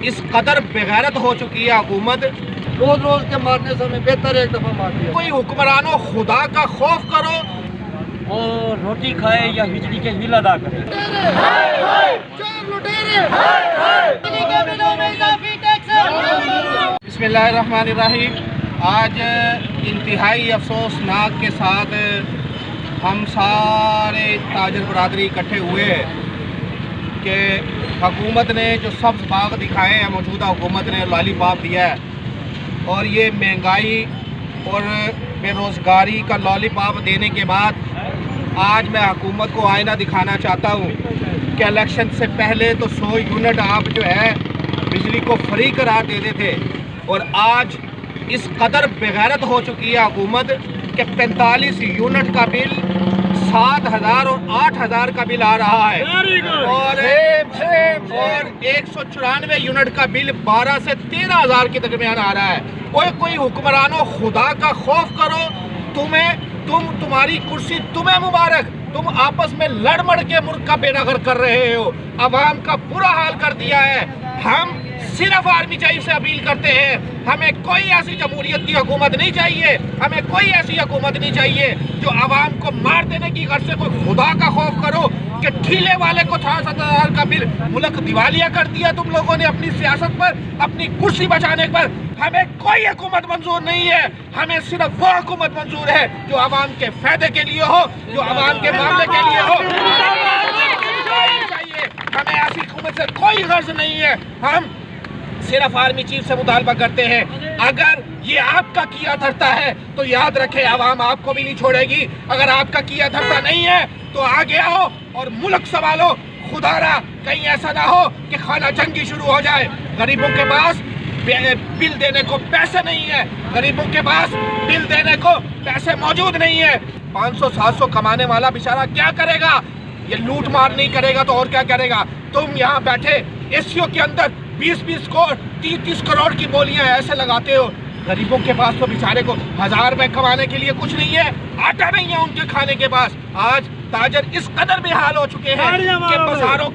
इस कदर बेगैरत हो चुकी है हुकूमत। रोज रोज के मारने से हमें बेहतर एक दफा मार दिया। कोई हुक्मरानों खुदा का खौफ करो, वो रोटी खाए या बिजली के बिल अदा करे। बिस्मिल्लाहिर्रहमानिर्रहीम। आज इंतहाई अफसोसनाक के साथ हम सारे ताजर बरादरी इकट्ठे हुए हैं कि हुकूमत ने जो सब्ज़ बाग दिखाए हैं, मौजूदा हुकूमत ने लॉलीपॉप दिया है और ये महंगाई और बेरोज़गारी का लॉलीपॉप देने के बाद आज मैं हुकूमत को आईना दिखाना चाहता हूँ कि इलेक्शन से पहले तो 100 यूनिट आप जो है बिजली को फ्री करार देते थे और आज इस कदर बेगैरत हो चुकी है हुकूमत कि 45 यूनिट का बिल 7,000 और 8,000 का बिल आ रहा है और 194 यूनिट का बिल 12 से 13,000 के दरमियान आ रहा है। कोई हुक्मरानों खुदा का खौफ करो, तुम्हारी कुर्सी तुम्हें मुबारक। तुम आपस में लड़ मड़ के मुल्क का बेनगर कर रहे हो, अवाम का बुरा हाल कर दिया है। हम सिर्फ आर्मी चीफ से अपील करते हैं, हमें कोई ऐसी जमहूरियत की हुकूमत नहीं चाहिए, हमें कोई ऐसी हुकूमत नहीं चाहिए जो आवाम को मार देने की गर्ज से कोई खुदा का खौफ करो कि ठीले वाले को 7,000 का बिल। मुल्क दिवालिया कर दिया तुम लोगों ने अपनी सियासत पर, अपनी कुर्सी बचाने पर। हमें कोई हुकूमत मंजूर नहीं है, हमें सिर्फ वो हुकूमत मंजूर है जो आवाम के फायदे के लिए हो, जो आवाम के मामले के लिए हो। हमें ऐसी हुकूमत से कोई गर्ज नहीं है, हम सिर्फ आर्मी चीफ से मुतालबा करते हैं। अगर ये आपका किया धरता है तो याद रखें आवाम आपको भी नहीं छोड़ेगी। अगर आपका किया धरता नहीं है तो आगे आओ और मुल्क संभालो। खुदारा कहीं ऐसा ना हो कि खाना जंगी शुरू हो जाए। गरीबों के पास बिल देने को पैसे नहीं है, गरीबों के पास बिल देने को पैसे मौजूद नहीं है। 500-700 कमाने वाला बेचारा क्या करेगा? ये लूट मार नहीं करेगा तो और क्या करेगा? तुम यहाँ बैठे एसीओ के अंदर 20-20 करोड़ 30-30 करोड़ की बोलियां ऐसे लगाते हो। गरीबों के पास तो बेचारे को 1,000 रुपए कमाने के लिए कुछ नहीं है, आटा नहीं है उनके खाने के पास। आज ताजर इस कदर बेहाल हो चुके हैं कि बाजारों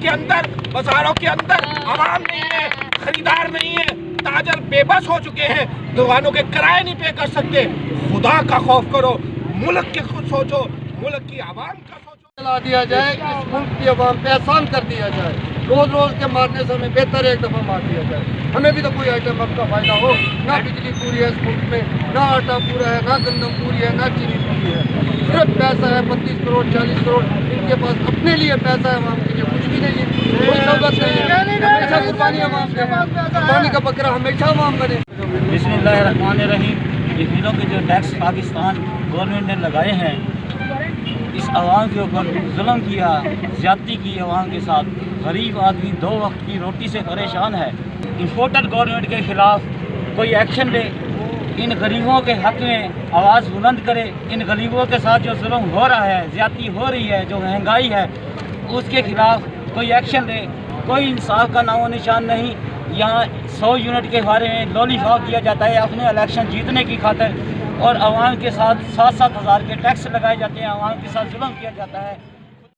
के अंदर आवाम नहीं है, खरीदार नहीं है, ताजर बेबस हो चुके हैं, दुकानों के किराए नहीं पे कर सकते। खुदा का खौफ करो, मुल्क के खुद सोचो, मुल्क की आवाम का सोचो। चला दिया जाए, इस मुल्क की आवाम पे एहसान कर दिया जाए। रोज रोज के मारने से हमें बेहतर एक दफा मार दिया जाए। हमें भी तो कोई आइटम अब का फायदा हो। ना बिजली पूरी है इस मुल्क में, ना आटा पूरा है, ना गंदम पूरी है, ना चीनी पूरी है। सिर्फ पैसा है 32 करोड़ 40 करोड़, इनके पास अपने लिए पैसा है, आवाम के लिए कुछ भी नहीं है, कोई सहूलत नहीं है। हमेशा कुर्बानी आवाम के, कुर्बानी का बकरा हमेशा आवाम बने। बिस्मिल्लाहिर्रहमानिर्रहीम। ये बिलों के जो टैक्स पाकिस्तान गवर्नमेंट ने लगाए हैं, इस आवाम के ऊपर जुल्म किया, ज़्यादती की आवाम के साथ। गरीब आदमी 2 वक्त की रोटी से परेशान है। इंपोर्टर गवर्नमेंट के ख़िलाफ़ कोई एक्शन ले, इन गरीबों के हक़ में आवाज़ बुलंद करे। इन गरीबों के साथ जो जुल्म हो रहा है, ज़्यादती हो रही है, जो महंगाई है, उसके ख़िलाफ़ कोई एक्शन ले। कोई इंसाफ का नामो निशान नहीं। यहाँ 100 यूनिट के बारे में लॉलीपॉप दिया जाता है अपने इलेक्शन जीतने की खातिर, और आवाम के साथ 7-7 हज़ार के टैक्स लगाए जाते हैं, आवाम के साथ जुल्म किया जाता है।